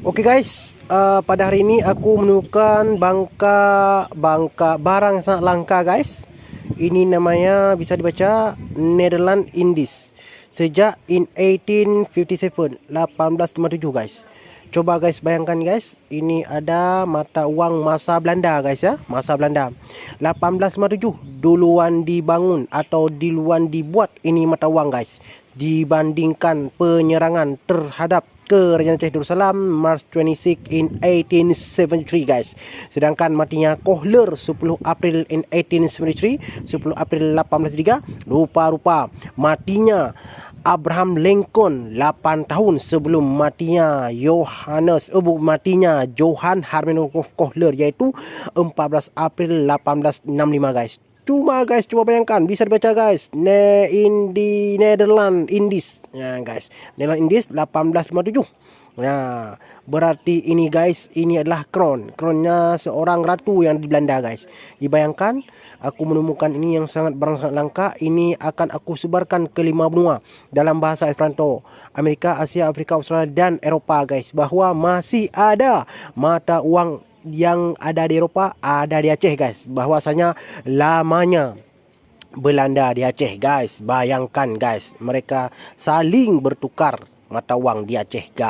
Oke guys, pada hari ini aku menemukan bangka barang yang sangat langka guys. Ini namanya bisa dibaca Netherlands Indies. Sejak in 1857, 1857 guys. Coba guys bayangkan guys, ini ada mata uang masa Belanda guys ya, masa Belanda. 1857 duluan dibangun atau duluan dibuat ini mata uang guys. Dibandingkan penyerangan terhadap Kerajaan Aceh Darussalam March 26 in 1873 guys. Sedangkan matinya Kohler 10 April in 1873, 10 April 1803. Rupa-rupa matinya Abraham Lincoln 8 tahun sebelum matinya matinya Johann Hermanus Kohler, yaitu 14 April 1865 guys. Cuma guys, coba bayangkan, bisa dibaca guys, Netherlands Indies ya guys, Netherlands Indies 1857. Nah, berarti ini guys, ini adalah kronnya seorang ratu yang di Belanda guys. Dibayangkan, aku menemukan ini yang barang sangat langka. Ini akan aku sebarkan ke 5 benua dalam bahasa Esperanto, Amerika, Asia, Afrika, Australia dan Eropah guys, bahwa masih ada mata uang yang ada di Eropah, ada di Aceh guys. Bahwasanya lamanya Belanda di Aceh guys. Bayangkan guys, mereka saling bertukar mata uang di Aceh guys.